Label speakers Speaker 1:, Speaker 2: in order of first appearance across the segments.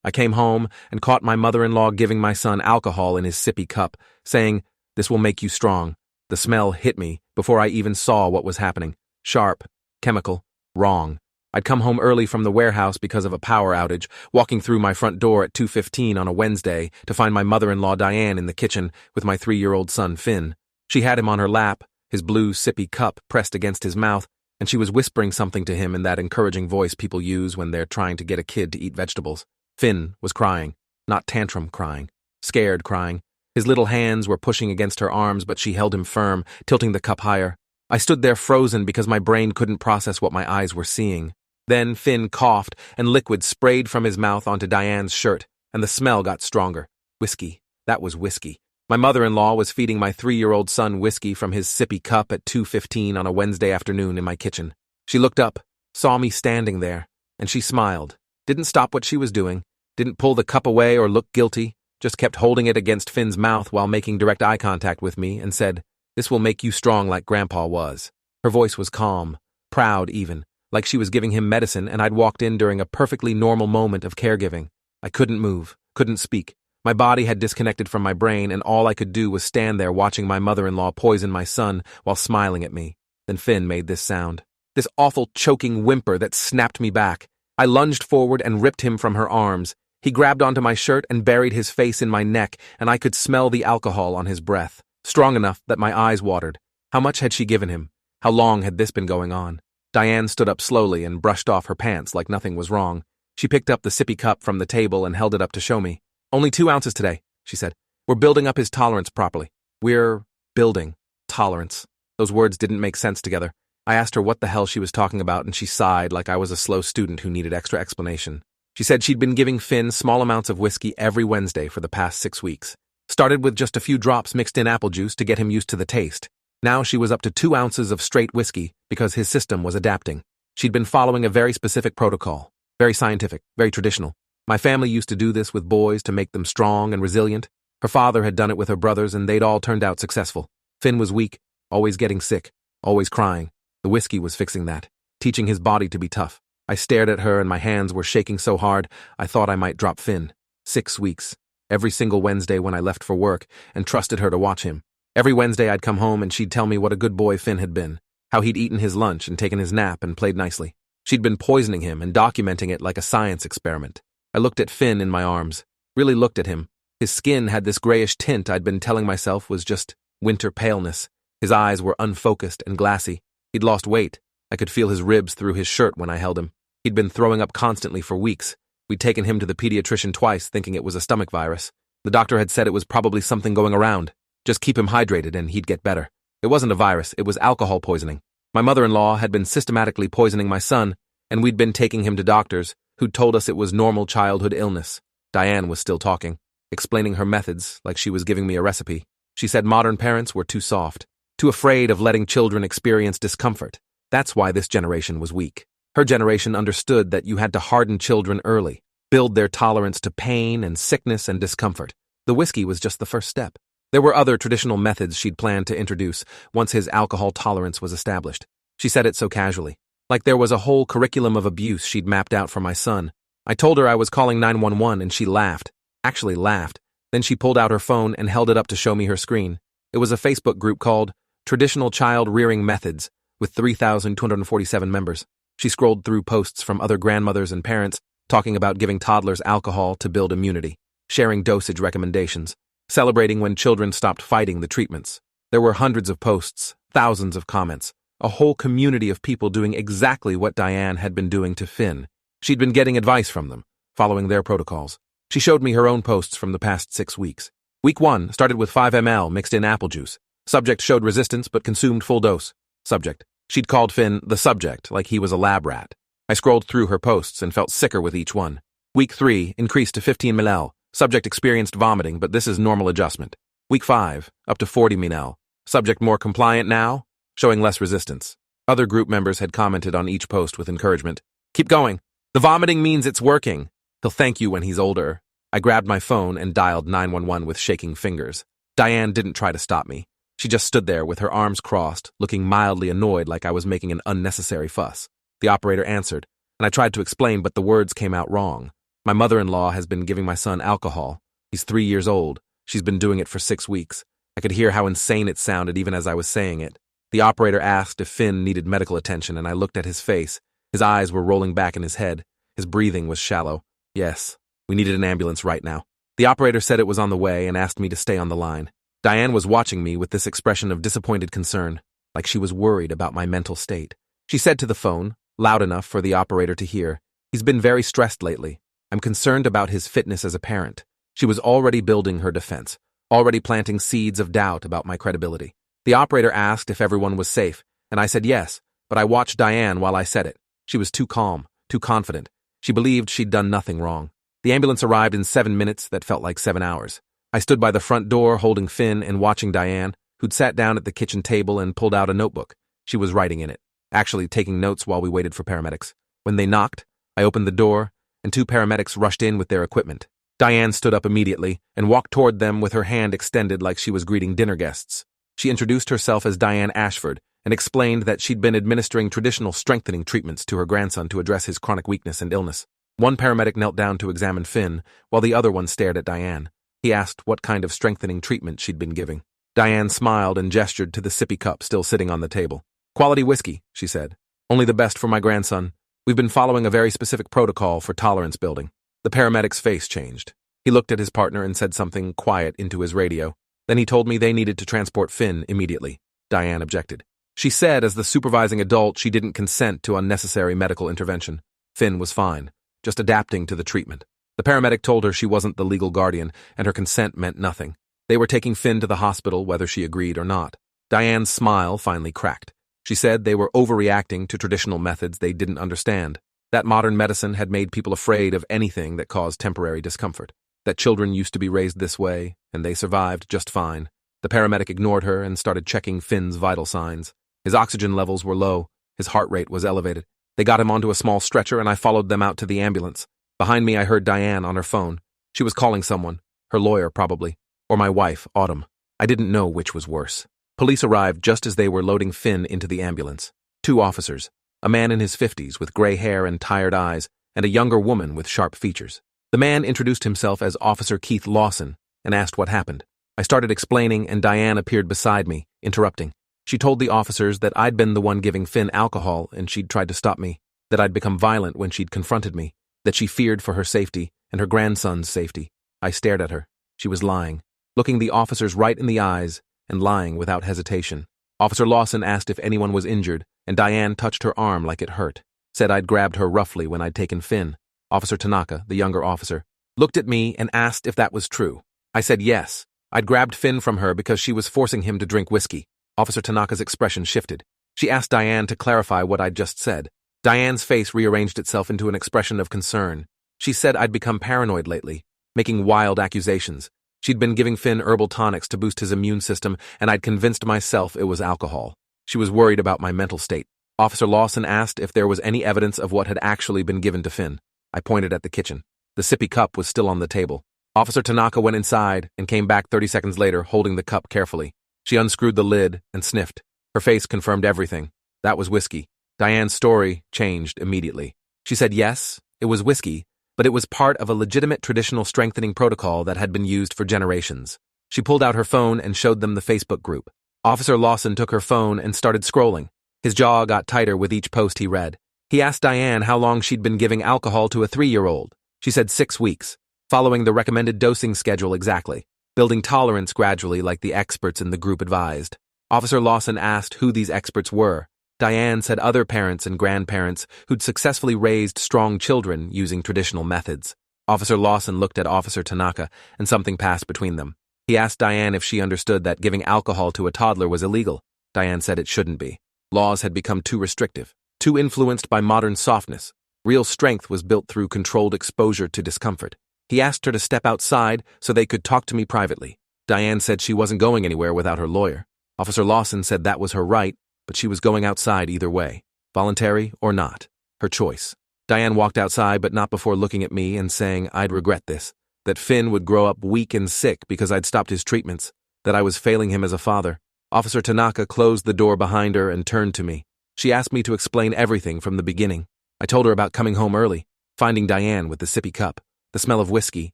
Speaker 1: I came home and caught my mother-in-law giving my son alcohol in his sippy cup, saying, "This will make you strong." The smell hit me before I even saw what was happening. Sharp, chemical, wrong. I'd come home early from the warehouse because of a power outage, walking through my front door at 2:15 on a Wednesday to find my mother-in-law Diane in the kitchen with my 3-year-old son Finn. She had him on her lap, his blue sippy cup pressed against his mouth, and she was whispering something to him in that encouraging voice people use when they're trying to get a kid to eat vegetables. Finn was crying, not tantrum crying, scared crying. His little hands were pushing against her arms, but she held him firm, tilting the cup higher. I stood there frozen because my brain couldn't process what my eyes were seeing. Then Finn coughed, and liquid sprayed from his mouth onto Diane's shirt, and the smell got stronger. Whiskey. That was whiskey. My mother-in-law was feeding my 3-year-old son whiskey from his sippy cup at 2:15 on a Wednesday afternoon in my kitchen. She looked up, saw me standing there, and she smiled. Didn't stop what she was doing, didn't pull the cup away or look guilty, just kept holding it against Finn's mouth while making direct eye contact with me and said, "This will make you strong like Grandpa was." Her voice was calm, proud even, like she was giving him medicine and I'd walked in during a perfectly normal moment of caregiving. I couldn't move, couldn't speak. My body had disconnected from my brain and all I could do was stand there watching my mother-in-law poison my son while smiling at me. Then Finn made this sound. This awful choking whimper that snapped me back. I lunged forward and ripped him from her arms. He grabbed onto my shirt and buried his face in my neck, and I could smell the alcohol on his breath, strong enough that my eyes watered. How much had she given him? How long had this been going on? Diane stood up slowly and brushed off her pants like nothing was wrong. She picked up the sippy cup from the table and held it up to show me. "Only 2 ounces today," she said. "We're building up his tolerance properly." We're building tolerance. Those words didn't make sense together. I asked her what the hell she was talking about, and she sighed like I was a slow student who needed extra explanation. She said she'd been giving Finn small amounts of whiskey every Wednesday for the past 6 weeks. Started with just a few drops mixed in apple juice to get him used to the taste. Now she was up to 2 ounces of straight whiskey because his system was adapting. She'd been following a very specific protocol, very scientific, very traditional. My family used to do this with boys to make them strong and resilient. Her father had done it with her brothers and they'd all turned out successful. Finn was weak, always getting sick, always crying. The whiskey was fixing that, teaching his body to be tough. I stared at her and my hands were shaking so hard I thought I might drop Finn. 6 weeks. Every single Wednesday when I left for work and trusted her to watch him. Every Wednesday I'd come home and she'd tell me what a good boy Finn had been, how he'd eaten his lunch and taken his nap and played nicely. She'd been poisoning him and documenting it like a science experiment. I looked at Finn in my arms, really looked at him. His skin had this grayish tint I'd been telling myself was just winter paleness. His eyes were unfocused and glassy. He'd lost weight. I could feel his ribs through his shirt when I held him. He'd been throwing up constantly for weeks. We'd taken him to the pediatrician twice thinking it was a stomach virus. The doctor had said it was probably something going around. Just keep him hydrated and he'd get better. It wasn't a virus, it was alcohol poisoning. My mother-in-law had been systematically poisoning my son, and we'd been taking him to doctors who'd told us it was normal childhood illness. Diane was still talking, explaining her methods like she was giving me a recipe. She said modern parents were too soft, too afraid of letting children experience discomfort. That's why this generation was weak. Her generation understood that you had to harden children early, build their tolerance to pain and sickness and discomfort. The whiskey was just the first step. There were other traditional methods she'd planned to introduce once his alcohol tolerance was established. She said it so casually, like there was a whole curriculum of abuse she'd mapped out for my son. I told her I was calling 911 and she laughed, actually laughed. Then she pulled out her phone and held it up to show me her screen. It was a Facebook group called Traditional Child Rearing Methods with 3,247 members. She scrolled through posts from other grandmothers and parents talking about giving toddlers alcohol to build immunity, sharing dosage recommendations, celebrating when children stopped fighting the treatments. There were hundreds of posts, thousands of comments, a whole community of people doing exactly what Diane had been doing to Finn. She'd been getting advice from them, following their protocols. She showed me her own posts from the past 6 weeks. Week 1 started with 5 ml mixed in apple juice. Subject showed resistance but consumed full dose. Subject. She'd called Finn the subject like he was a lab rat. I scrolled through her posts and felt sicker with each one. Week 3 increased to 15 ml. Subject experienced vomiting, but this is normal adjustment. Week 5, up to 40 ml. Subject more compliant now, showing less resistance. Other group members had commented on each post with encouragement. Keep going. The vomiting means it's working. He'll thank you when he's older. I grabbed my phone and dialed 911 with shaking fingers. Diane didn't try to stop me. She just stood there with her arms crossed, looking mildly annoyed like I was making an unnecessary fuss. The operator answered, and I tried to explain, but the words came out wrong. My mother-in-law has been giving my son alcohol. He's 3 years old. She's been doing it for 6 weeks. I could hear how insane it sounded even as I was saying it. The operator asked if Finn needed medical attention, and I looked at his face. His eyes were rolling back in his head. His breathing was shallow. Yes, we needed an ambulance right now. The operator said it was on the way and asked me to stay on the line. Diane was watching me with this expression of disappointed concern, like she was worried about my mental state. She said to the phone, loud enough for the operator to hear, "He's been very stressed lately. I'm concerned about his fitness as a parent." She was already building her defense, already planting seeds of doubt about my credibility. The operator asked if everyone was safe, and I said yes, but I watched Diane while I said it. She was too calm, too confident. She believed she'd done nothing wrong. The ambulance arrived in 7 minutes that felt like 7 hours. I stood by the front door holding Finn and watching Diane, who'd sat down at the kitchen table and pulled out a notebook. She was writing in it, actually taking notes while we waited for paramedics. When they knocked, I opened the door, and 2 paramedics rushed in with their equipment. Diane stood up immediately and walked toward them with her hand extended like she was greeting dinner guests. She introduced herself as Diane Ashford and explained that she'd been administering traditional strengthening treatments to her grandson to address his chronic weakness and illness. One paramedic knelt down to examine Finn, while the other one stared at Diane. He asked what kind of strengthening treatment she'd been giving. Diane smiled and gestured to the sippy cup still sitting on the table. "Quality whiskey," she said. "Only the best for my grandson. We've been following a very specific protocol for tolerance building." The paramedic's face changed. He looked at his partner and said something quiet into his radio. Then he told me they needed to transport Finn immediately. Diane objected. She said as the supervising adult she didn't consent to unnecessary medical intervention. Finn was fine, just adapting to the treatment. The paramedic told her she wasn't the legal guardian and her consent meant nothing. They were taking Finn to the hospital whether she agreed or not. Diane's smile finally cracked. She said they were overreacting to traditional methods they didn't understand. That modern medicine had made people afraid of anything that caused temporary discomfort. That children used to be raised this way, and they survived just fine. The paramedic ignored her and started checking Finn's vital signs. His oxygen levels were low. His heart rate was elevated. They got him onto a small stretcher and I followed them out to the ambulance. Behind me I heard Diane on her phone. She was calling someone. Her lawyer, probably. Or my wife, Autumn. I didn't know which was worse. Police arrived just as they were loading Finn into the ambulance. 2 officers. A man in his 50s with gray hair and tired eyes, and a younger woman with sharp features. The man introduced himself as Officer Keith Lawson and asked what happened. I started explaining and Diane appeared beside me, interrupting. She told the officers that I'd been the one giving Finn alcohol and she'd tried to stop me, that I'd become violent when she'd confronted me, that she feared for her safety and her grandson's safety. I stared at her. She was lying, looking the officers right in the eyes and lying without hesitation. Officer Lawson asked if anyone was injured, and Diane touched her arm like it hurt, said I'd grabbed her roughly when I'd taken Finn. Officer Tanaka, the younger officer, looked at me and asked if that was true. I said yes. I'd grabbed Finn from her because she was forcing him to drink whiskey. Officer Tanaka's expression shifted. She asked Diane to clarify what I'd just said. Diane's face rearranged itself into an expression of concern. She said I'd become paranoid lately, making wild accusations. She'd been giving Finn herbal tonics to boost his immune system, and I'd convinced myself it was alcohol. She was worried about my mental state. Officer Lawson asked if there was any evidence of what had actually been given to Finn. I pointed at the kitchen. The sippy cup was still on the table. Officer Tanaka went inside and came back 30 seconds later holding the cup carefully. She unscrewed the lid and sniffed. Her face confirmed everything. That was whiskey. Diane's story changed immediately. She said yes, it was whiskey, but it was part of a legitimate traditional strengthening protocol that had been used for generations. She pulled out her phone and showed them the Facebook group. Officer Lawson took her phone and started scrolling. His jaw got tighter with each post he read. He asked Diane how long she'd been giving alcohol to a 3-year-old. She said 6 weeks, following the recommended dosing schedule exactly, building tolerance gradually like the experts in the group advised. Officer Lawson asked who these experts were. Diane said other parents and grandparents who'd successfully raised strong children using traditional methods. Officer Lawson looked at Officer Tanaka, and something passed between them. He asked Diane if she understood that giving alcohol to a toddler was illegal. Diane said it shouldn't be. Laws had become too restrictive, too influenced by modern softness. Real strength was built through controlled exposure to discomfort. He asked her to step outside so they could talk to me privately. Diane said she wasn't going anywhere without her lawyer. Officer Lawson said that was her right, but she was going outside either way, voluntary or not, her choice. Diane walked outside, but not before looking at me and saying I'd regret this, that Finn would grow up weak and sick because I'd stopped his treatments, that I was failing him as a father. Officer Tanaka closed the door behind her and turned to me. She asked me to explain everything from the beginning. I told her about coming home early, finding Diane with the sippy cup, the smell of whiskey,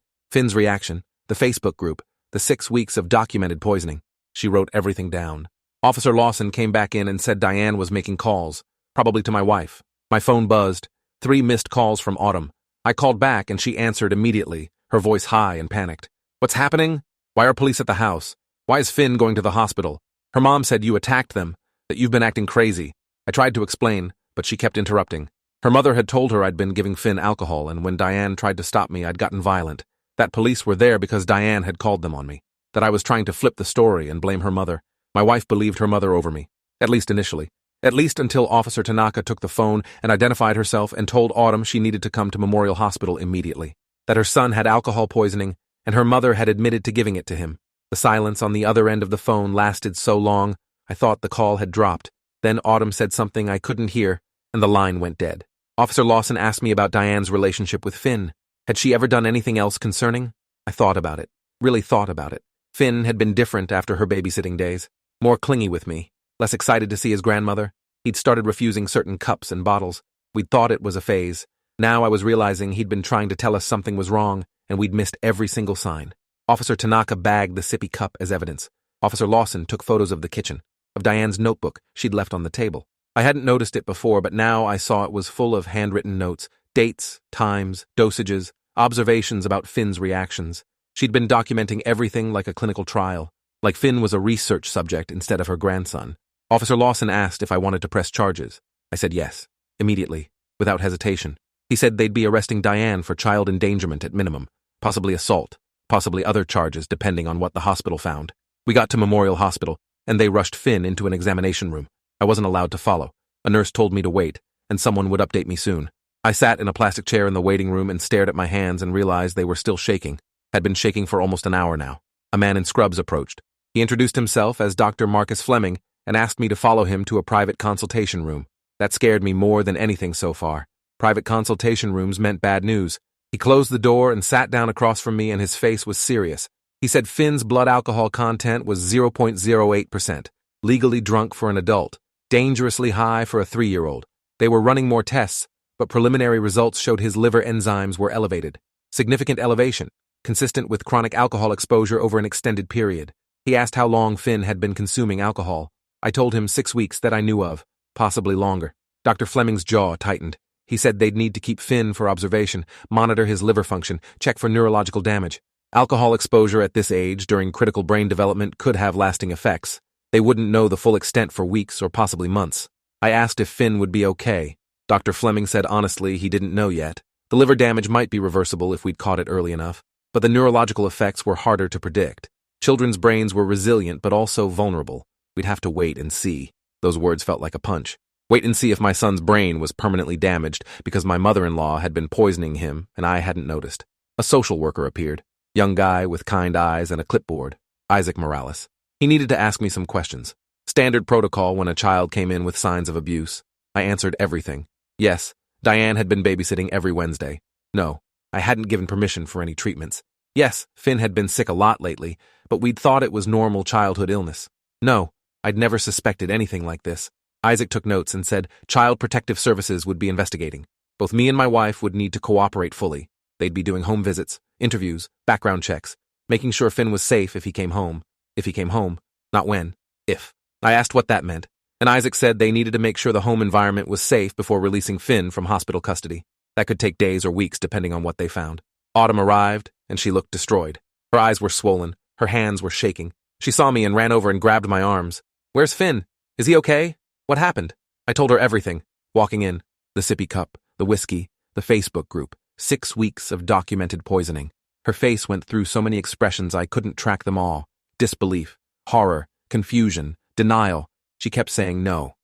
Speaker 1: Finn's reaction, the Facebook group, the 6 weeks of documented poisoning. She wrote everything down. Officer Lawson came back in and said Diane was making calls, probably to my wife. My phone buzzed. 3 missed calls from Autumn. I called back and she answered immediately, her voice high and panicked. What's happening? Why are police at the house? Why is Finn going to the hospital? Her mom said you attacked them, that you've been acting crazy. I tried to explain, but she kept interrupting. Her mother had told her I'd been giving Finn alcohol, and when Diane tried to stop me, I'd gotten violent. That police were there because Diane had called them on me. That I was trying to flip the story and blame her mother. My wife believed her mother over me, at least initially. At least until Officer Tanaka took the phone and identified herself and told Autumn she needed to come to Memorial Hospital immediately. That her son had alcohol poisoning, and her mother had admitted to giving it to him. The silence on the other end of the phone lasted so long, I thought the call had dropped. Then Autumn said something I couldn't hear, and the line went dead. Officer Lawson asked me about Diane's relationship with Finn. Had she ever done anything else concerning? I thought about it, really thought about it. Finn had been different after her babysitting days, more clingy with me, less excited to see his grandmother. He'd started refusing certain cups and bottles. We'd thought it was a phase. Now I was realizing he'd been trying to tell us something was wrong, and we'd missed every single sign. Officer Tanaka bagged the sippy cup as evidence. Officer Lawson took photos of the kitchen, of Diane's notebook she'd left on the table. I hadn't noticed it before, but now I saw it was full of handwritten notes, dates, times, dosages, observations about Finn's reactions. She'd been documenting everything like a clinical trial, like Finn was a research subject instead of her grandson. Officer Lawson asked if I wanted to press charges. I said yes, immediately, without hesitation. He said they'd be arresting Diane for child endangerment at minimum, possibly assault, possibly other charges depending on what the hospital found. We got to Memorial Hospital, and they rushed Finn into an examination room. I wasn't allowed to follow. A nurse told me to wait, and someone would update me soon. I sat in a plastic chair in the waiting room and stared at my hands and realized they were still shaking. Had been shaking for almost an hour now. A man in scrubs approached. He introduced himself as Dr. Marcus Fleming and asked me to follow him to a private consultation room. That scared me more than anything so far. Private consultation rooms meant bad news. He closed the door and sat down across from me, and his face was serious. He said Finn's blood alcohol content was 0.08%, legally drunk for an adult, dangerously high for a 3-year-old. They were running more tests, but preliminary results showed his liver enzymes were elevated. Significant elevation, consistent with chronic alcohol exposure over an extended period. He asked how long Finn had been consuming alcohol. I told him 6 weeks that I knew of, possibly longer. Dr. Fleming's jaw tightened. He said they'd need to keep Finn for observation, monitor his liver function, check for neurological damage. Alcohol exposure at this age during critical brain development could have lasting effects. They wouldn't know the full extent for weeks or possibly months. I asked if Finn would be okay. Dr. Fleming said honestly he didn't know yet. The liver damage might be reversible if we'd caught it early enough, but the neurological effects were harder to predict. Children's brains were resilient but also vulnerable. We'd have to wait and see. Those words felt like a punch. Wait and see if my son's brain was permanently damaged because my mother-in-law had been poisoning him and I hadn't noticed. A social worker appeared. Young guy with kind eyes and a clipboard. Isaac Morales. He needed to ask me some questions. Standard protocol when a child came in with signs of abuse. I answered everything. Yes, Diane had been babysitting every Wednesday. No, I hadn't given permission for any treatments. Yes, Finn had been sick a lot lately, but we'd thought it was normal childhood illness. No, I'd never suspected anything like this. Isaac took notes and said Child Protective Services would be investigating. Both me and my wife would need to cooperate fully. They'd be doing home visits, interviews, background checks, making sure Finn was safe if he came home. If he came home, not when, if. I asked what that meant, and Isaac said they needed to make sure the home environment was safe before releasing Finn from hospital custody. That could take days or weeks depending on what they found. Autumn arrived, and she looked destroyed. Her eyes were swollen, her hands were shaking. She saw me and ran over and grabbed my arms. Where's Finn? Is he okay? What happened? I told her everything. Walking in, the sippy cup, the whiskey, the Facebook group, 6 weeks of documented poisoning. Her face went through so many expressions I couldn't track them all. Disbelief, horror, confusion, denial. She kept saying no,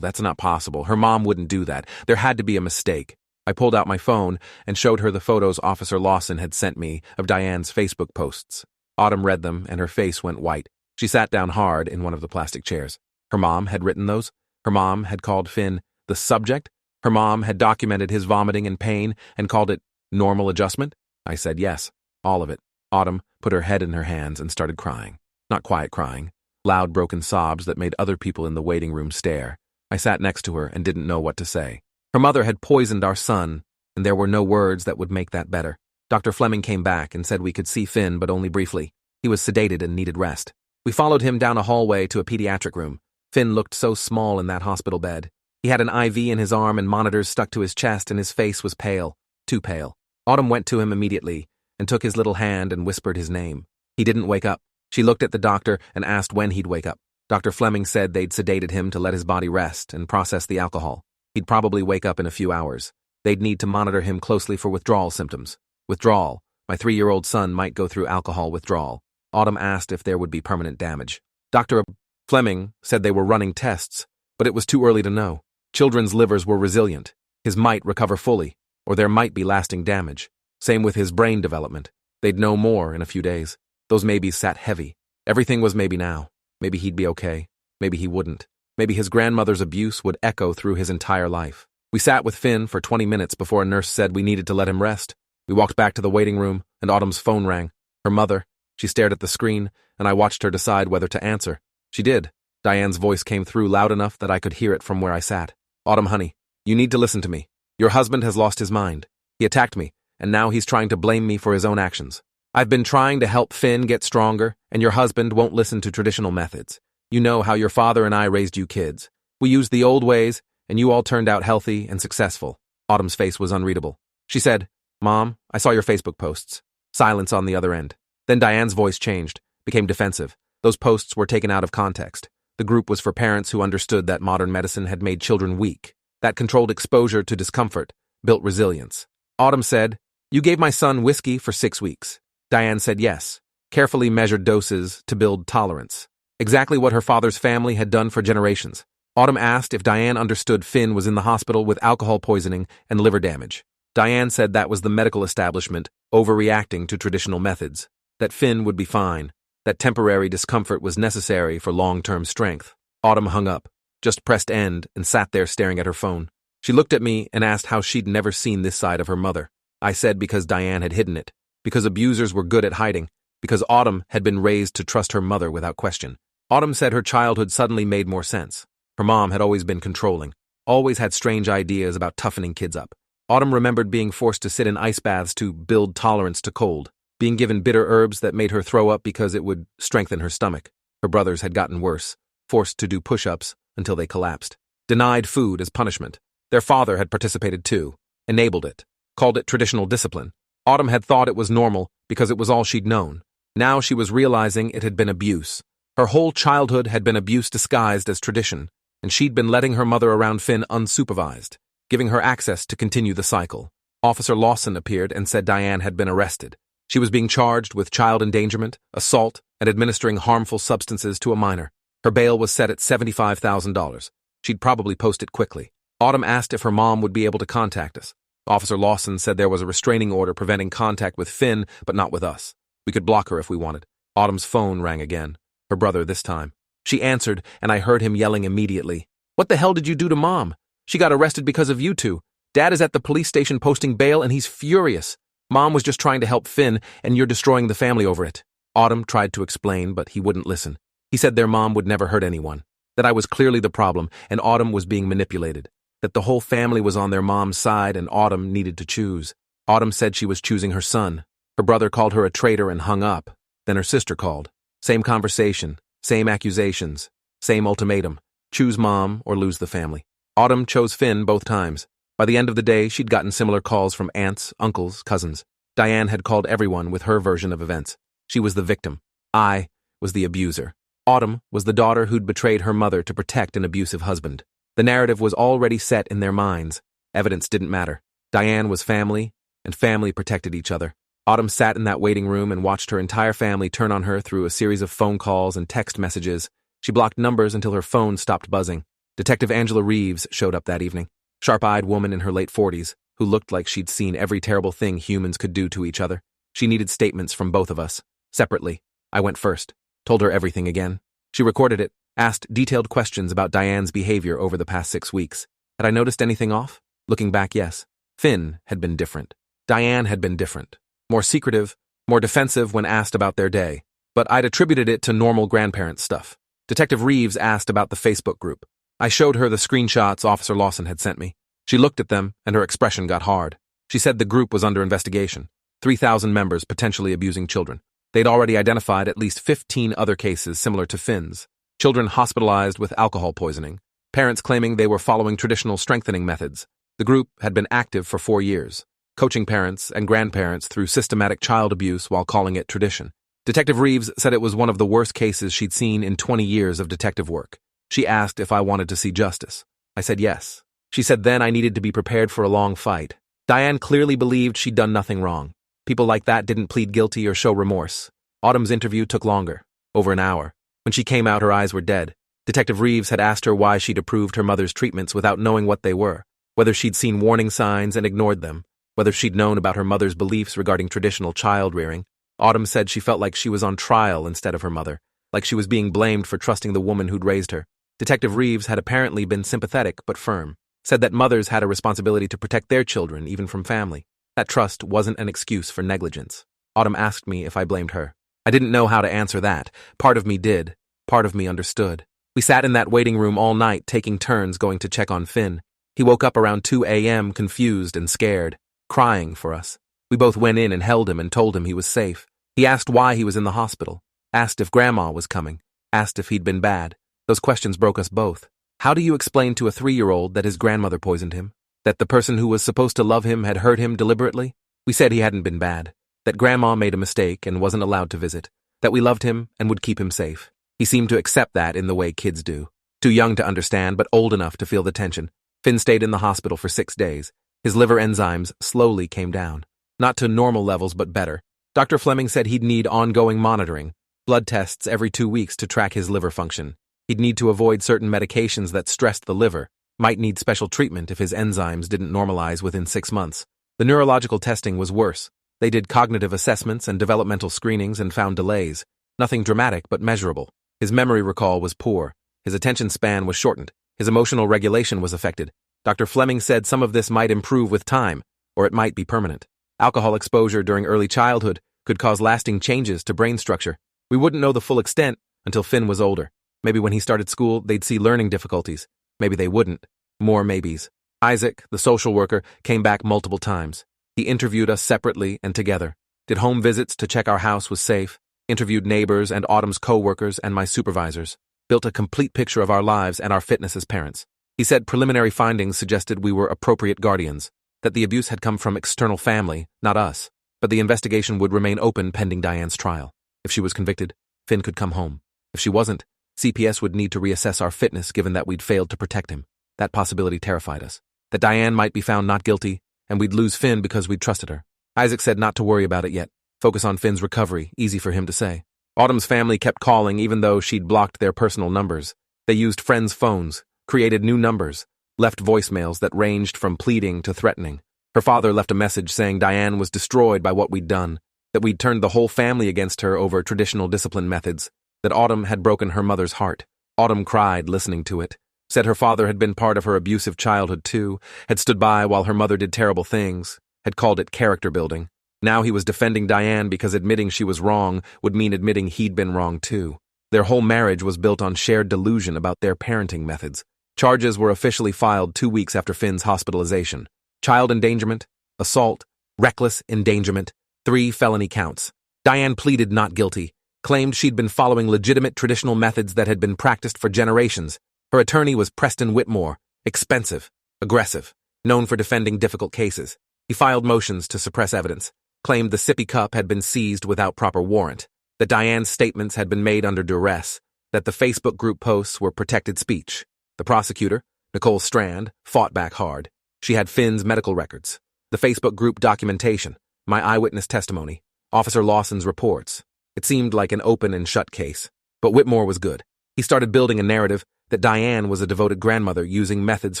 Speaker 1: that's not possible. Her mom wouldn't do that. There had to be a mistake. I pulled out my phone and showed her the photos Officer Lawson had sent me of Diane's Facebook posts. Autumn read them and her face went white. She sat down hard in one of the plastic chairs. Her mom had written those? Her mom had called Finn the subject? Her mom had documented his vomiting and pain and called it normal adjustment? I said yes, all of it. Autumn put her head in her hands and started crying. Not quiet crying. Loud broken sobs that made other people in the waiting room stare. I sat next to her and didn't know what to say. Her mother had poisoned our son, and there were no words that would make that better. Dr. Fleming came back and said we could see Finn, but only briefly. He was sedated and needed rest. We followed him down a hallway to a pediatric room. Finn looked so small in that hospital bed. He had an IV in his arm and monitors stuck to his chest, and his face was pale, too pale. Autumn went to him immediately and took his little hand and whispered his name. He didn't wake up. She looked at the doctor and asked when he'd wake up. Dr. Fleming said they'd sedated him to let his body rest and process the alcohol. He'd probably wake up in a few hours. They'd need to monitor him closely for withdrawal symptoms. Withdrawal. My 3-year-old son might go through alcohol withdrawal. Autumn asked if there would be permanent damage. Dr. Fleming said they were running tests, but it was too early to know. Children's livers were resilient. His might recover fully, or there might be lasting damage. Same with his brain development. They'd know more in a few days. Those maybes sat heavy. Everything was maybe now. Maybe he'd be okay. Maybe he wouldn't. Maybe his grandmother's abuse would echo through his entire life. We sat with Finn for 20 minutes before a nurse said we needed to let him rest. We walked back to the waiting room, and Autumn's phone rang. Her mother. She stared at the screen, and I watched her decide whether to answer. She did. Diane's voice came through loud enough that I could hear it from where I sat. Autumn, honey, you need to listen to me. Your husband has lost his mind. He attacked me, and now he's trying to blame me for his own actions. I've been trying to help Finn get stronger, and your husband won't listen to traditional methods. You know how your father and I raised you kids. We used the old ways, and you all turned out healthy and successful. Autumn's face was unreadable. She said, Mom, I saw your Facebook posts. Silence on the other end. Then Diane's voice changed, became defensive. Those posts were taken out of context. The group was for parents who understood that modern medicine had made children weak, that controlled exposure to discomfort, built resilience. Autumn said, You gave my son whiskey for 6 weeks. Diane said yes, carefully measured doses to build tolerance. Exactly what her father's family had done for generations. Autumn asked if Diane understood Finn was in the hospital with alcohol poisoning and liver damage. Diane said that was the medical establishment overreacting to traditional methods, that Finn would be fine, that temporary discomfort was necessary for long-term strength. Autumn hung up, just pressed end, and sat there staring at her phone. She looked at me and asked how she'd never seen this side of her mother. I said because Diane had hidden it, because abusers were good at hiding, because Autumn had been raised to trust her mother without question. Autumn said her childhood suddenly made more sense. Her mom had always been controlling, always had strange ideas about toughening kids up. Autumn remembered being forced to sit in ice baths to build tolerance to cold, being given bitter herbs that made her throw up because it would strengthen her stomach. Her brothers had gotten worse, forced to do push-ups until they collapsed. Denied food as punishment. Their father had participated too, enabled it, called it traditional discipline. Autumn had thought it was normal because it was all she'd known. Now she was realizing it had been abuse. Her whole childhood had been abuse disguised as tradition, and she'd been letting her mother around Finn unsupervised, giving her access to continue the cycle. Officer Lawson appeared and said Diane had been arrested. She was being charged with child endangerment, assault, and administering harmful substances to a minor. Her bail was set at $75,000. She'd probably post it quickly. Autumn asked if her mom would be able to contact us. Officer Lawson said there was a restraining order preventing contact with Finn, but not with us. We could block her if we wanted. Autumn's phone rang again. Her brother this time. She answered, and I heard him yelling immediately. What the hell did you do to Mom? She got arrested because of you two. Dad is at the police station posting bail, and he's furious. Mom was just trying to help Finn, and you're destroying the family over it. Autumn tried to explain, but he wouldn't listen. He said their mom would never hurt anyone, that I was clearly the problem, and Autumn was being manipulated, that the whole family was on their mom's side and Autumn needed to choose. Autumn said she was choosing her son. Her brother called her a traitor and hung up. Then her sister called. Same conversation, same accusations, same ultimatum. Choose Mom or lose the family. Autumn chose Finn both times. By the end of the day, she'd gotten similar calls from aunts, uncles, cousins. Diane had called everyone with her version of events. She was the victim. I was the abuser. Autumn was the daughter who'd betrayed her mother to protect an abusive husband. The narrative was already set in their minds. Evidence didn't matter. Diane was family, and family protected each other. Autumn sat in that waiting room and watched her entire family turn on her through a series of phone calls and text messages. She blocked numbers until her phone stopped buzzing. Detective Angela Reeves showed up that evening. Sharp-eyed woman in her late 40s, who looked like she'd seen every terrible thing humans could do to each other. She needed statements from both of us, separately. I went first, told her everything again. She recorded it, asked detailed questions about Diane's behavior over the past 6 weeks. Had I noticed anything off? Looking back, yes. Finn had been different. Diane had been different. More secretive, more defensive when asked about their day. But I'd attributed it to normal grandparent stuff. Detective Reeves asked about the Facebook group. I showed her the screenshots Officer Lawson had sent me. She looked at them, and her expression got hard. She said the group was under investigation. 3,000 members potentially abusing children. They'd already identified at least 15 other cases similar to Finn's. Children hospitalized with alcohol poisoning. Parents claiming they were following traditional strengthening methods. The group had been active for 4 years, coaching parents and grandparents through systematic child abuse while calling it tradition. Detective Reeves said it was one of the worst cases she'd seen in 20 years of detective work. She asked if I wanted to see justice. I said yes. She said then I needed to be prepared for a long fight. Diane clearly believed she'd done nothing wrong. People like that didn't plead guilty or show remorse. Autumn's interview took longer, over an hour. When she came out, her eyes were dead. Detective Reeves had asked her why she'd approved her mother's treatments without knowing what they were, whether she'd seen warning signs and ignored them, whether she'd known about her mother's beliefs regarding traditional child-rearing. Autumn said she felt like she was on trial instead of her mother, like she was being blamed for trusting the woman who'd raised her. Detective Reeves had apparently been sympathetic but firm, said that mothers had a responsibility to protect their children even from family. That trust wasn't an excuse for negligence. Autumn asked me if I blamed her. I didn't know how to answer that. Part of me did. Part of me understood. We sat in that waiting room all night, taking turns going to check on Finn. He woke up around 2 a.m. confused and scared, crying for us. We both went in and held him and told him he was safe. He asked why he was in the hospital, asked if Grandma was coming, asked if he'd been bad. Those questions broke us both. How do you explain to a 3-year-old that his grandmother poisoned him? That the person who was supposed to love him had hurt him deliberately? We said he hadn't been bad, that Grandma made a mistake and wasn't allowed to visit, that we loved him and would keep him safe. He seemed to accept that in the way kids do. Too young to understand, but old enough to feel the tension. Finn stayed in the hospital for 6 days. His liver enzymes slowly came down. Not to normal levels, but better. Dr. Fleming said he'd need ongoing monitoring, blood tests every 2 weeks to track his liver function. He'd need to avoid certain medications that stressed the liver, might need special treatment if his enzymes didn't normalize within 6 months. The neurological testing was worse. They did cognitive assessments and developmental screenings and found delays. Nothing dramatic, but measurable. His memory recall was poor. His attention span was shortened. His emotional regulation was affected. Dr. Fleming said some of this might improve with time, or it might be permanent. Alcohol exposure during early childhood could cause lasting changes to brain structure. We wouldn't know the full extent until Finn was older. Maybe when he started school, they'd see learning difficulties. Maybe they wouldn't. More maybes. Isaac, the social worker, came back multiple times. He interviewed us separately and together. Did home visits to check our house was safe. Interviewed neighbors and Autumn's co-workers and my supervisors. Built a complete picture of our lives and our fitness as parents. He said preliminary findings suggested we were appropriate guardians, that the abuse had come from external family, not us, but the investigation would remain open pending Diane's trial. If she was convicted, Finn could come home. If she wasn't, CPS would need to reassess our fitness given that we'd failed to protect him. That possibility terrified us. That Diane might be found not guilty, and we'd lose Finn because we'd trusted her. Isaac said not to worry about it yet. Focus on Finn's recovery, easy for him to say. Autumn's family kept calling even though she'd blocked their personal numbers. They used friends' phones, created new numbers, left voicemails that ranged from pleading to threatening. Her father left a message saying Diane was destroyed by what we'd done, that we'd turned the whole family against her over traditional discipline methods, that Autumn had broken her mother's heart. Autumn cried listening to it, said her father had been part of her abusive childhood too, had stood by while her mother did terrible things, had called it character building. Now he was defending Diane because admitting she was wrong would mean admitting he'd been wrong too. Their whole marriage was built on shared delusion about their parenting methods. Charges were officially filed 2 weeks after Finn's hospitalization. Child endangerment, assault, reckless endangerment, 3 felony counts. Diane pleaded not guilty, claimed she'd been following legitimate traditional methods that had been practiced for generations. Her attorney was Preston Whitmore, expensive, aggressive, known for defending difficult cases. He filed motions to suppress evidence, claimed the sippy cup had been seized without proper warrant, that Diane's statements had been made under duress, that the Facebook group posts were protected speech. The prosecutor, Nicole Strand, fought back hard. She had Finn's medical records, the Facebook group documentation, my eyewitness testimony, Officer Lawson's reports. It seemed like an open and shut case, but Whitmore was good. He started building a narrative that Diane was a devoted grandmother using methods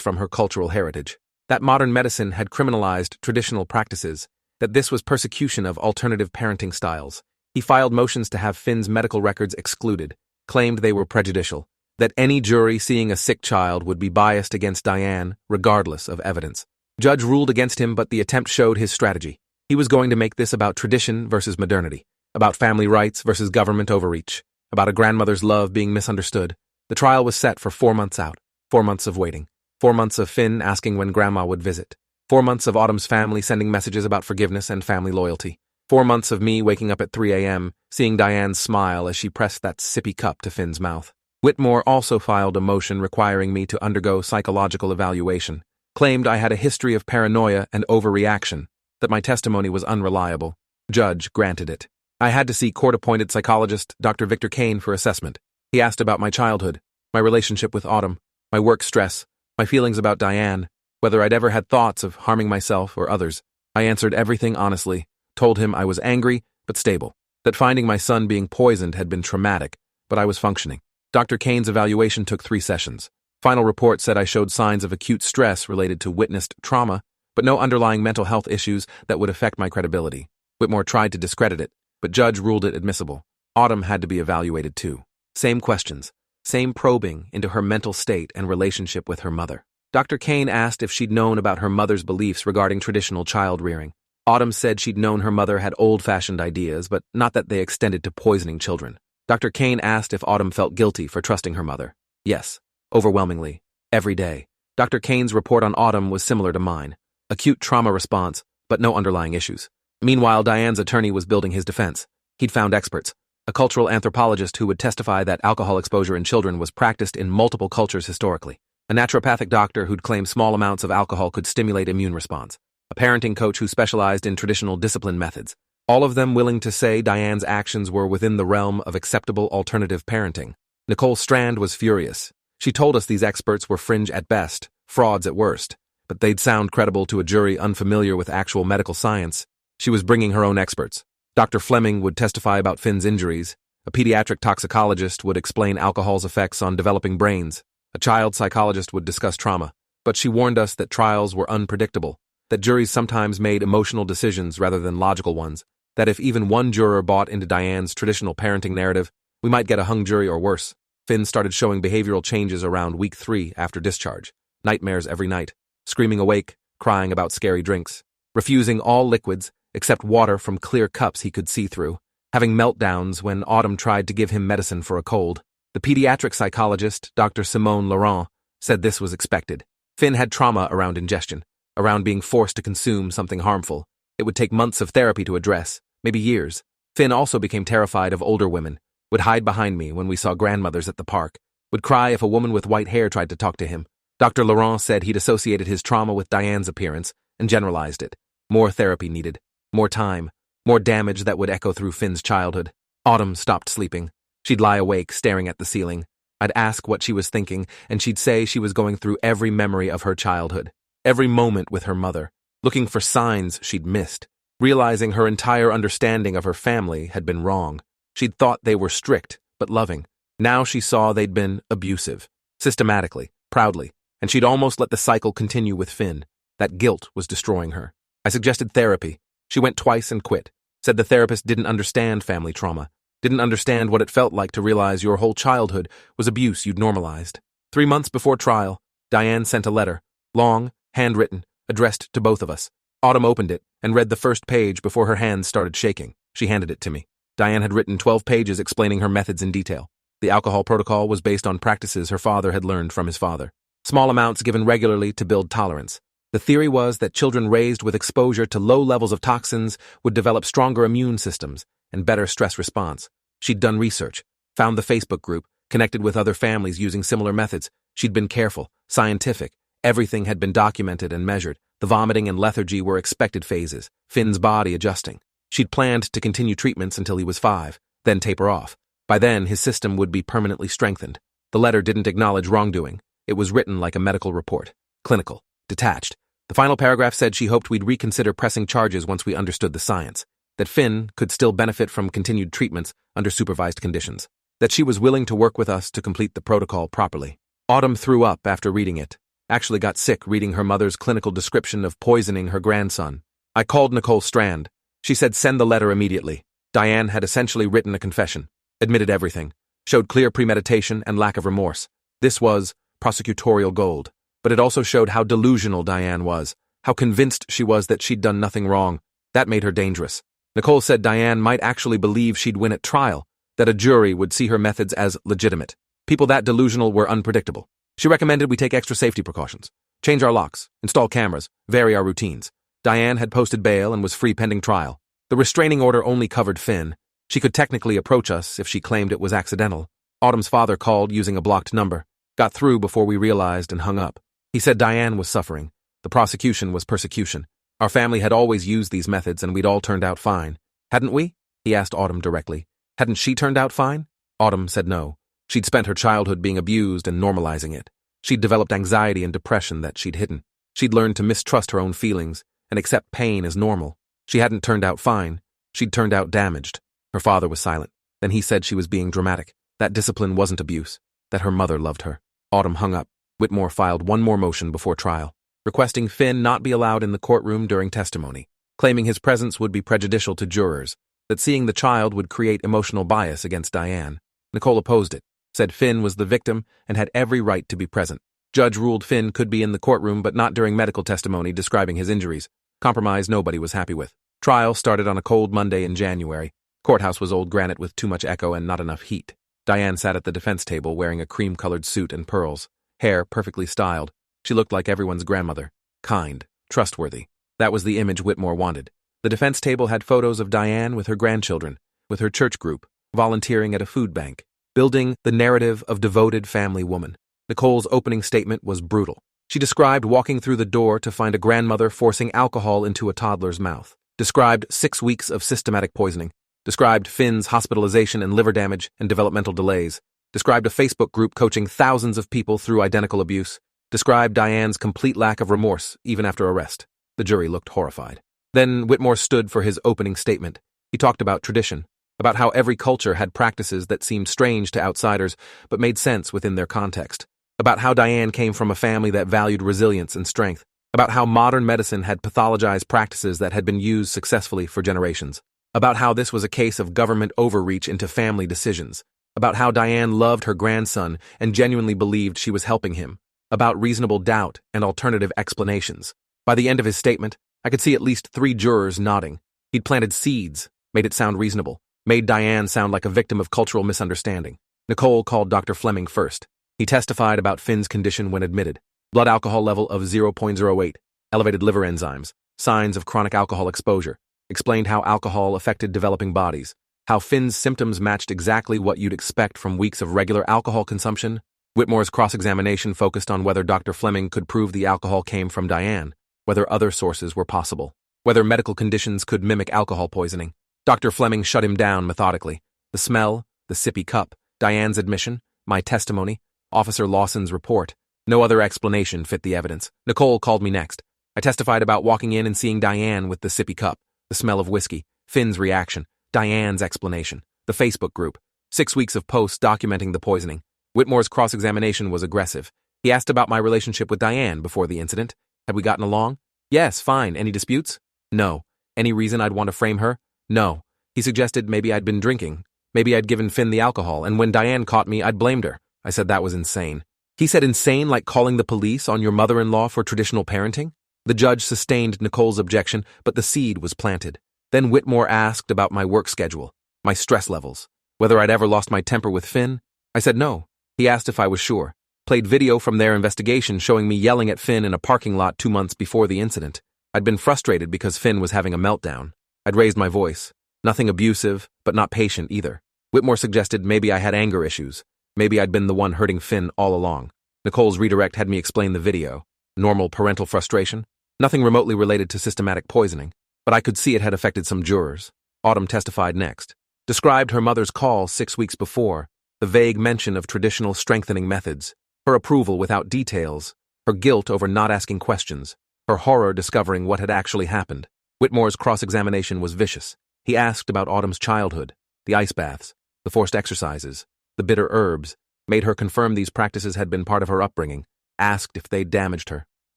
Speaker 1: from her cultural heritage, that modern medicine had criminalized traditional practices, that this was persecution of alternative parenting styles. He filed motions to have Finn's medical records excluded, claimed they were prejudicial, that any jury seeing a sick child would be biased against Diane, regardless of evidence. Judge ruled against him, but the attempt showed his strategy. He was going to make this about tradition versus modernity, about family rights versus government overreach, about a grandmother's love being misunderstood. The trial was set for 4 months out, 4 months of waiting, 4 months of Finn asking when Grandma would visit, 4 months of Autumn's family sending messages about forgiveness and family loyalty. 4 months of me waking up at 3 a.m., seeing Diane smile as she pressed that sippy cup to Finn's mouth. Whitmore also filed a motion requiring me to undergo psychological evaluation, claimed I had a history of paranoia and overreaction, that my testimony was unreliable. Judge granted it. I had to see court-appointed psychologist Dr. Victor Kane for assessment. He asked about my childhood, my relationship with Autumn, my work stress, my feelings about Diane, whether I'd ever had thoughts of harming myself or others. I answered everything honestly, told him I was angry but stable, that finding my son being poisoned had been traumatic, but I was functioning. Dr. Kane's evaluation took 3 sessions. Final report said I showed signs of acute stress related to witnessed trauma, but no underlying mental health issues that would affect my credibility. Whitmore tried to discredit it, but judge ruled it admissible. Autumn had to be evaluated too. Same questions, same probing into her mental state and relationship with her mother. Dr. Kane asked if she'd known about her mother's beliefs regarding traditional child rearing. Autumn said she'd known her mother had old-fashioned ideas, but not that they extended to poisoning children. Dr. Kane asked if Autumn felt guilty for trusting her mother. Yes, overwhelmingly, every day. Dr. Kane's report on Autumn was similar to mine. Acute trauma response, but no underlying issues. Meanwhile, Diane's attorney was building his defense. He'd found experts, a cultural anthropologist who would testify that alcohol exposure in children was practiced in multiple cultures historically, a naturopathic doctor who'd claim small amounts of alcohol could stimulate immune response, a parenting coach who specialized in traditional discipline methods, all of them willing to say Diane's actions were within the realm of acceptable alternative parenting. Nicole Strand was furious. She told us these experts were fringe at best, frauds at worst, but they'd sound credible to a jury unfamiliar with actual medical science. She was bringing her own experts. Dr. Fleming would testify about Finn's injuries. A pediatric toxicologist would explain alcohol's effects on developing brains. A child psychologist would discuss trauma. But she warned us that trials were unpredictable, that juries sometimes made emotional decisions rather than logical ones, that if even one juror bought into Diane's traditional parenting narrative, we might get a hung jury or worse. Finn started showing behavioral changes around week 3 after discharge. Nightmares every night, screaming awake, crying about scary drinks, refusing all liquids except water from clear cups he could see through, having meltdowns when Autumn tried to give him medicine for a cold. The pediatric psychologist, Dr. Simone Laurent, said this was expected. Finn had trauma around ingestion, around being forced to consume something harmful. It would take months of therapy to address, maybe years. Finn also became terrified of older women, would hide behind me when we saw grandmothers at the park, would cry if a woman with white hair tried to talk to him. Dr. Laurent said he'd associated his trauma with Diane's appearance and generalized it. More therapy needed, more time, more damage that would echo through Finn's childhood. Autumn stopped sleeping. She'd lie awake, staring at the ceiling. I'd ask what she was thinking, and she'd say she was going through every memory of her childhood, every moment with her mother, looking for signs she'd missed, realizing her entire understanding of her family had been wrong. She'd thought they were strict, but loving. Now she saw they'd been abusive, systematically, proudly, and she'd almost let the cycle continue with Finn. That guilt was destroying her. I suggested therapy. She went twice and quit, said the therapist didn't understand family trauma, didn't understand what it felt like to realize your whole childhood was abuse you'd normalized. 3 months before trial, Diane sent a letter, long, handwritten, addressed to both of us. Autumn opened it and read the first page before her hands started shaking. She handed it to me. Diane had written 12 pages explaining her methods in detail. The alcohol protocol was based on practices her father had learned from his father. Small amounts given regularly to build tolerance. The theory was that children raised with exposure to low levels of toxins would develop stronger immune systems and better stress response. She'd done research, found the Facebook group, connected with other families using similar methods. She'd been careful, scientific. Everything had been documented and measured. The vomiting and lethargy were expected phases, Finn's body adjusting. She'd planned to continue treatments until he was 5, then taper off. By then, his system would be permanently strengthened. The letter didn't acknowledge wrongdoing. It was written like a medical report, clinical, detached. The final paragraph said she hoped we'd reconsider pressing charges once we understood the science, that Finn could still benefit from continued treatments under supervised conditions, that she was willing to work with us to complete the protocol properly. Autumn threw up after reading it, actually got sick reading her mother's clinical description of poisoning her grandson. I called Nicole Strand. She said send the letter immediately. Diane had essentially written a confession, admitted everything, showed clear premeditation and lack of remorse. This was prosecutorial gold. But it also showed how delusional Diane was, how convinced she was that she'd done nothing wrong. That made her dangerous. Nicole said Diane might actually believe she'd win at trial, that a jury would see her methods as legitimate. People that delusional were unpredictable. She recommended we take extra safety precautions, change our locks, install cameras, vary our routines. Diane had posted bail and was free pending trial. The restraining order only covered Finn. She could technically approach us if she claimed it was accidental. Autumn's father called using a blocked number, got through before we realized and hung up. He said Diane was suffering. The prosecution was persecution. Our family had always used these methods and we'd all turned out fine. Hadn't we? He asked Autumn directly. Hadn't she turned out fine? Autumn said no. She'd spent her childhood being abused and normalizing it. She'd developed anxiety and depression that she'd hidden. She'd learned to mistrust her own feelings and accept pain as normal. She hadn't turned out fine. She'd turned out damaged. Her father was silent. Then he said she was being dramatic, that discipline wasn't abuse, that her mother loved her. Autumn hung up. Whitmore filed one more motion before trial, requesting Finn not be allowed in the courtroom during testimony, claiming his presence would be prejudicial to jurors, that seeing the child would create emotional bias against Diane. Nicole opposed it, said Finn was the victim and had every right to be present. Judge ruled Finn could be in the courtroom but not during medical testimony describing his injuries. Compromise nobody was happy with. Trial started on a cold Monday in January. Courthouse was old granite with too much echo and not enough heat. Diane sat at the defense table wearing a cream-colored suit and pearls, hair perfectly styled. She looked like everyone's grandmother. Kind, trustworthy. That was the image Whitmore wanted. The defense table had photos of Diane with her grandchildren, with her church group, volunteering at a food bank, building the narrative of devoted family woman. Nicole's opening statement was brutal. She described walking through the door to find a grandmother forcing alcohol into a toddler's mouth, described 6 weeks of systematic poisoning, described Finn's hospitalization and liver damage and developmental delays, described a Facebook group coaching thousands of people through identical abuse, described Diane's complete lack of remorse even after arrest. The jury looked horrified. Then Whitmore stood for his opening statement. He talked about tradition, about how every culture had practices that seemed strange to outsiders but made sense within their context, about how Diane came from a family that valued resilience and strength, about how modern medicine had pathologized practices that had been used successfully for generations, about how this was a case of government overreach into family decisions, about how Diane loved her grandson and genuinely believed she was helping him, about reasonable doubt and alternative explanations. By the end of his statement, I could see at least 3 jurors nodding. He'd planted seeds, made it sound reasonable, made Diane sound like a victim of cultural misunderstanding. Nicole called Dr. Fleming first. He testified about Finn's condition when admitted. Blood alcohol level of 0.08, elevated liver enzymes, signs of chronic alcohol exposure, explained how alcohol affected developing bodies, how Finn's symptoms matched exactly what you'd expect from weeks of regular alcohol consumption. Whitmore's cross-examination focused on whether Dr. Fleming could prove the alcohol came from Diane, whether other sources were possible, whether medical conditions could mimic alcohol poisoning. Dr. Fleming shut him down methodically. The smell, the sippy cup, Diane's admission, my testimony, Officer Lawson's report. No other explanation fit the evidence. Nicole called me next. I testified about walking in and seeing Diane with the sippy cup, the smell of whiskey, Finn's reaction, Diane's explanation, the Facebook group, 6 weeks of posts documenting the poisoning. Whitmore's cross-examination was aggressive. He asked about my relationship with Diane before the incident. Had we gotten along? Yes, fine. Any disputes? No. Any reason I'd want to frame her? No. He suggested maybe I'd been drinking. Maybe I'd given Finn the alcohol, and when Diane caught me, I'd blamed her. I said that was insane. He said insane like calling the police on your mother-in-law for traditional parenting? The judge sustained Nicole's objection, but the seed was planted. Then Whitmore asked about my work schedule, my stress levels, whether I'd ever lost my temper with Finn. I said no. He asked if I was sure. Played video from their investigation showing me yelling at Finn in a parking lot 2 months before the incident. I'd been frustrated because Finn was having a meltdown. I'd raised my voice. Nothing abusive, but not patient either. Whitmore suggested maybe I had anger issues. Maybe I'd been the one hurting Finn all along. Nicole's redirect had me explain the video. Normal parental frustration? Nothing remotely related to systematic poisoning, but I could see it had affected some jurors. Autumn testified next. Described her mother's call 6 weeks before, the vague mention of traditional strengthening methods, her approval without details, her guilt over not asking questions, her horror discovering what had actually happened. Whitmore's cross-examination was vicious. He asked about Autumn's childhood, the ice baths, the forced exercises, the bitter herbs, made her confirm these practices had been part of her upbringing, asked if they'd damaged her.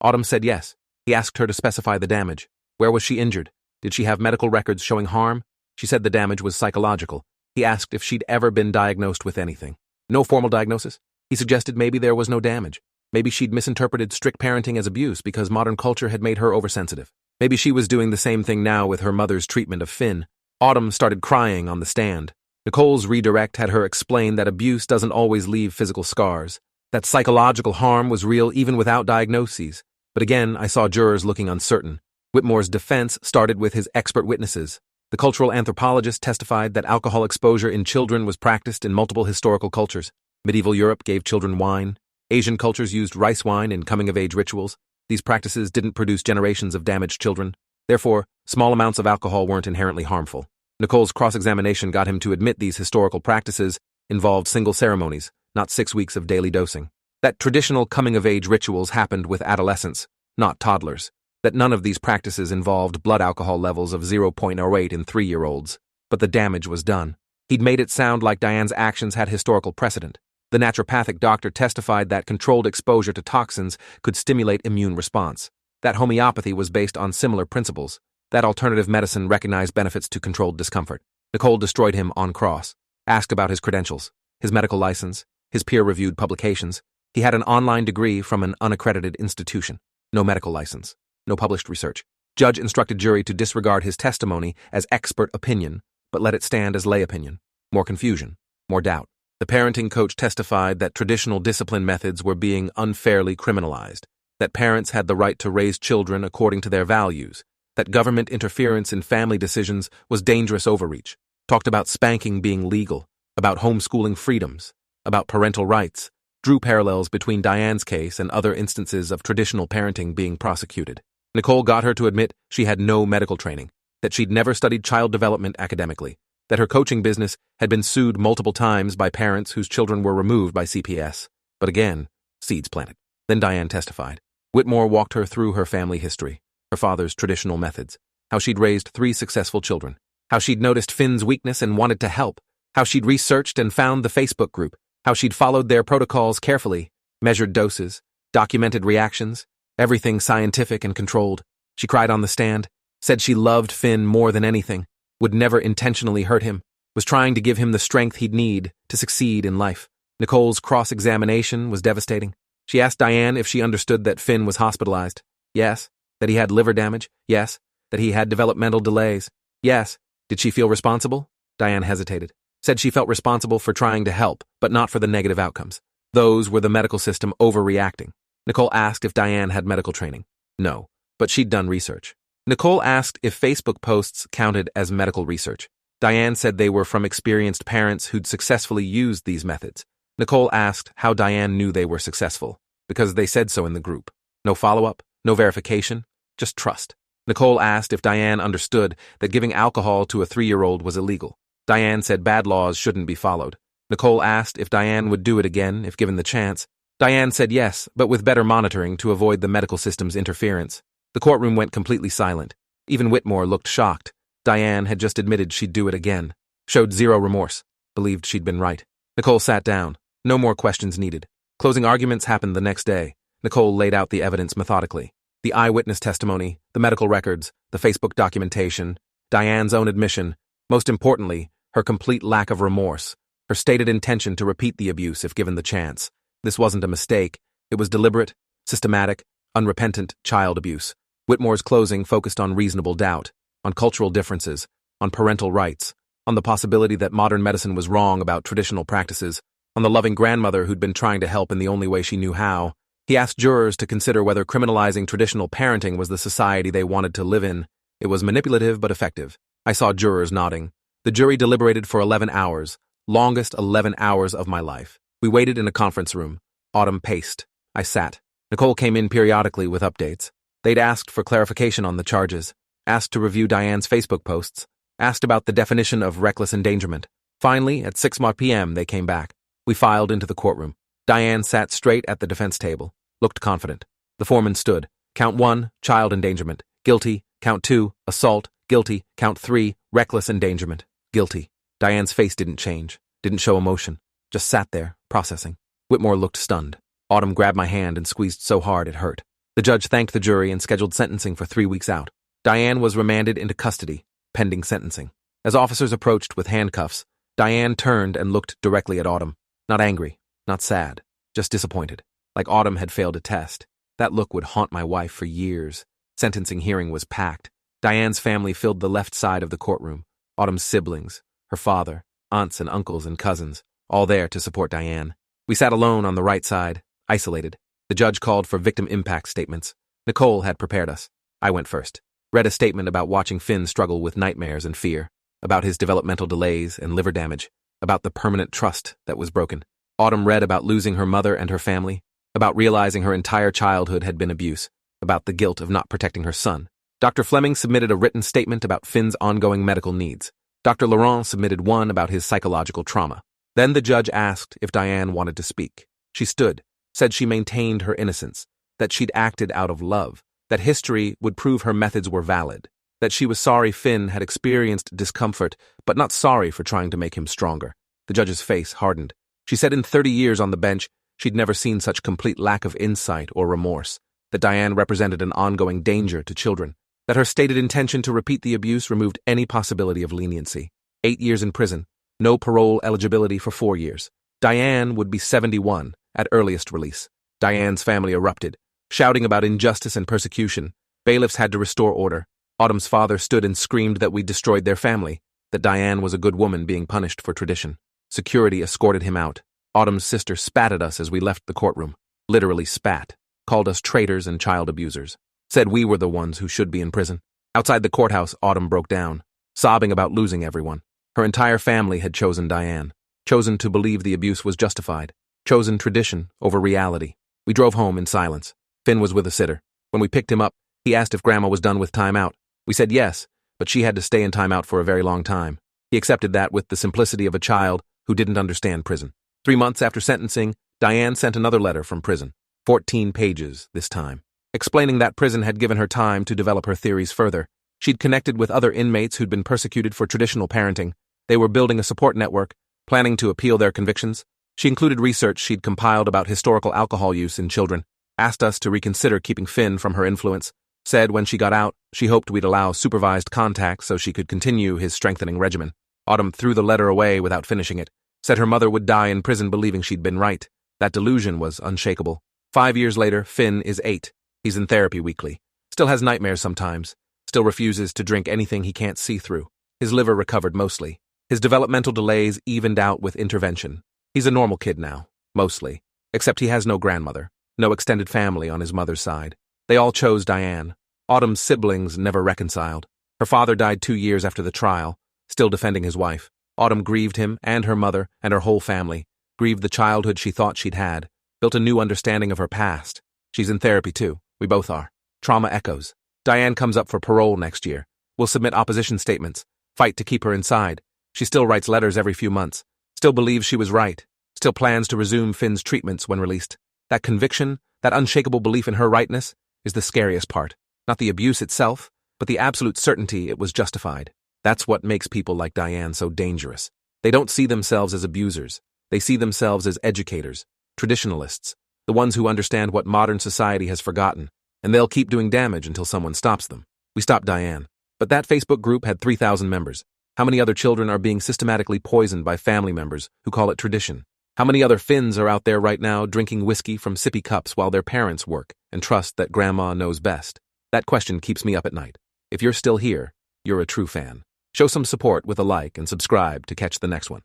Speaker 1: Autumn said yes. He asked her to specify the damage. Where was she injured? Did she have medical records showing harm? She said the damage was psychological. He asked if she'd ever been diagnosed with anything. No formal diagnosis? He suggested maybe there was no damage. Maybe she'd misinterpreted strict parenting as abuse because modern culture had made her oversensitive. Maybe she was doing the same thing now with her mother's treatment of Finn. Autumn started crying on the stand. Nicole's redirect had her explain that abuse doesn't always leave physical scars, that psychological harm was real even without diagnoses. But again, I saw jurors looking uncertain. Whitmore's defense started with his expert witnesses, The cultural anthropologist testified that alcohol exposure in children was practiced in multiple historical cultures. Medieval Europe gave children wine. Asian cultures used rice wine in coming-of-age rituals. These practices didn't produce generations of damaged children. Therefore, small amounts of alcohol weren't inherently harmful. Nicole's cross-examination got him to admit these historical practices involved single ceremonies, not 6 weeks of daily dosing. That traditional coming-of-age rituals happened with adolescents, not toddlers. That none of these practices involved blood alcohol levels of 0.08 in 3-year-olds. But the damage was done. He'd made it sound like Diane's actions had historical precedent. The naturopathic doctor testified that controlled exposure to toxins could stimulate immune response. That homeopathy was based on similar principles. That alternative medicine recognized benefits to controlled discomfort. Nicole destroyed him on cross. Asked about his credentials, his medical license, his peer-reviewed publications. He had an online degree from an unaccredited institution. No medical license. No published research. Judge instructed jury to disregard his testimony as expert opinion, but let it stand as lay opinion. More confusion. More doubt. The parenting coach testified that traditional discipline methods were being unfairly criminalized, that parents had the right to raise children according to their values, that government interference in family decisions was dangerous overreach, talked about spanking being legal, about homeschooling freedoms, about parental rights, drew parallels between Diane's case and other instances of traditional parenting being prosecuted. Nicole got her to admit she had no medical training, that she'd never studied child development academically, that her coaching business had been sued multiple times by parents whose children were removed by CPS. But again, seeds planted. Then Diane testified. Whitmore walked her through her family history, her father's traditional methods, how she'd raised 3 successful children, how she'd noticed Finn's weakness and wanted to help, how she'd researched and found the Facebook group, how she'd followed their protocols carefully, measured doses, documented reactions, everything scientific and controlled. She cried on the stand, said she loved Finn more than anything, would never intentionally hurt him, was trying to give him the strength he'd need to succeed in life. Nicole's cross-examination was devastating. She asked Diane if she understood that Finn was hospitalized. Yes. That he had liver damage. Yes. That he had developmental delays. Yes. Did she feel responsible? Diane hesitated. Said she felt responsible for trying to help, but not for the negative outcomes. Those were the medical system overreacting. Nicole asked if Diane had medical training. No, but she'd done research. Nicole asked if Facebook posts counted as medical research. Diane said they were from experienced parents who'd successfully used these methods. Nicole asked how Diane knew they were successful, because they said so in the group. No follow-up, no verification, just trust. Nicole asked if Diane understood that giving alcohol to a 3-year-old was illegal. Diane said bad laws shouldn't be followed. Nicole asked if Diane would do it again if given the chance. Diane said yes, but with better monitoring to avoid the medical system's interference. The courtroom went completely silent. Even Whitmore looked shocked. Diane had just admitted she'd do it again. Showed zero remorse. Believed she'd been right. Nicole sat down. No more questions needed. Closing arguments happened the next day. Nicole laid out the evidence methodically. The eyewitness testimony, the medical records, the Facebook documentation, Diane's own admission, most importantly, her complete lack of remorse, her stated intention to repeat the abuse if given the chance. This wasn't a mistake. It was deliberate, systematic, unrepentant child abuse. Whitmore's closing focused on reasonable doubt, on cultural differences, on parental rights, on the possibility that modern medicine was wrong about traditional practices, on the loving grandmother who'd been trying to help in the only way she knew how. He asked jurors to consider whether criminalizing traditional parenting was the society they wanted to live in. It was manipulative but effective. I saw jurors nodding. The jury deliberated for 11 hours, longest 11 hours of my life. We waited in a conference room. Autumn paced. I sat. Nicole came in periodically with updates. They'd asked for clarification on the charges, asked to review Diane's Facebook posts, asked about the definition of reckless endangerment. Finally, at 6 p.m., they came back. We filed into the courtroom. Diane sat straight at the defense table, looked confident. The foreman stood. Count 1, child endangerment. Guilty. Count 2, assault. Guilty. Count 3, reckless endangerment. Guilty. Diane's face didn't change, didn't show emotion, just sat there, processing. Whitmore looked stunned. Autumn grabbed my hand and squeezed so hard it hurt. The judge thanked the jury and scheduled sentencing for 3 weeks out. Diane was remanded into custody, pending sentencing. As officers approached with handcuffs, Diane turned and looked directly at Autumn. Not angry, not sad, just disappointed, like Autumn had failed a test. That look would haunt my wife for years. Sentencing hearing was packed. Diane's family filled the left side of the courtroom. Autumn's siblings, her father, aunts and uncles and cousins, all there to support Diane. We sat alone on the right side, isolated. The judge called for victim impact statements. Nicole had prepared us. I went first. Read a statement about watching Finn struggle with nightmares and fear, about his developmental delays and liver damage, about the permanent trust that was broken. Autumn read about losing her mother and her family, about realizing her entire childhood had been abuse, about the guilt of not protecting her son. Dr. Fleming submitted a written statement about Finn's ongoing medical needs. Dr. Laurent submitted one about his psychological trauma. Then the judge asked if Diane wanted to speak. She stood, said she maintained her innocence, that she'd acted out of love, that history would prove her methods were valid, that she was sorry Finn had experienced discomfort, but not sorry for trying to make him stronger. The judge's face hardened. She said in 30 years on the bench, she'd never seen such complete lack of insight or remorse, that Diane represented an ongoing danger to children, that her stated intention to repeat the abuse removed any possibility of leniency. 8 years in prison, no parole eligibility for 4 years. Diane would be 71 at earliest release. Diane's family erupted, shouting about injustice and persecution. Bailiffs had to restore order. Autumn's father stood and screamed that we destroyed their family, that Diane was a good woman being punished for tradition. Security escorted him out. Autumn's sister spat at us as we left the courtroom. Literally spat. Called us traitors and child abusers. Said we were the ones who should be in prison. Outside the courthouse, Autumn broke down, sobbing about losing everyone. Her entire family had chosen Diane, chosen to believe the abuse was justified, chosen tradition over reality. We drove home in silence. Finn was with a sitter. When we picked him up, he asked if Grandma was done with time out. We said yes, but she had to stay in time out for a very long time. He accepted that with the simplicity of a child who didn't understand prison. 3 months after sentencing, Diane sent another letter from prison, 14 pages this time, explaining that prison had given her time to develop her theories further. She'd connected with other inmates who'd been persecuted for traditional parenting. They were building a support network, planning to appeal their convictions. She included research she'd compiled about historical alcohol use in children, asked us to reconsider keeping Finn from her influence, said when she got out, she hoped we'd allow supervised contact so she could continue his strengthening regimen. Autumn threw the letter away without finishing it, said her mother would die in prison believing she'd been right. That delusion was unshakable. 5 years later, Finn is 8. He's in therapy weekly. Still has nightmares sometimes. Still refuses to drink anything he can't see through. His liver recovered mostly. His developmental delays evened out with intervention. He's a normal kid now, mostly. Except he has no grandmother, no extended family on his mother's side. They all chose Diane. Autumn's siblings never reconciled. Her father died 2 years after the trial, still defending his wife. Autumn grieved him and her mother and her whole family, grieved the childhood she thought she'd had, built a new understanding of her past. She's in therapy too. We both are. Trauma echoes. Diane comes up for parole next year. We'll submit opposition statements, fight to keep her inside. She still writes letters every few months, still believes she was right, still plans to resume Finn's treatments when released. That conviction, that unshakable belief in her rightness, is the scariest part. Not the abuse itself, but the absolute certainty it was justified. That's what makes people like Diane so dangerous. They don't see themselves as abusers. They see themselves as educators, traditionalists, the ones who understand what modern society has forgotten, and they'll keep doing damage until someone stops them. We stopped Diane. But that Facebook group had 3,000 members. How many other children are being systematically poisoned by family members who call it tradition? How many other Finns are out there right now drinking whiskey from sippy cups while their parents work and trust that grandma knows best? That question keeps me up at night. If you're still here, you're a true fan. Show some support with a like and subscribe to catch the next one.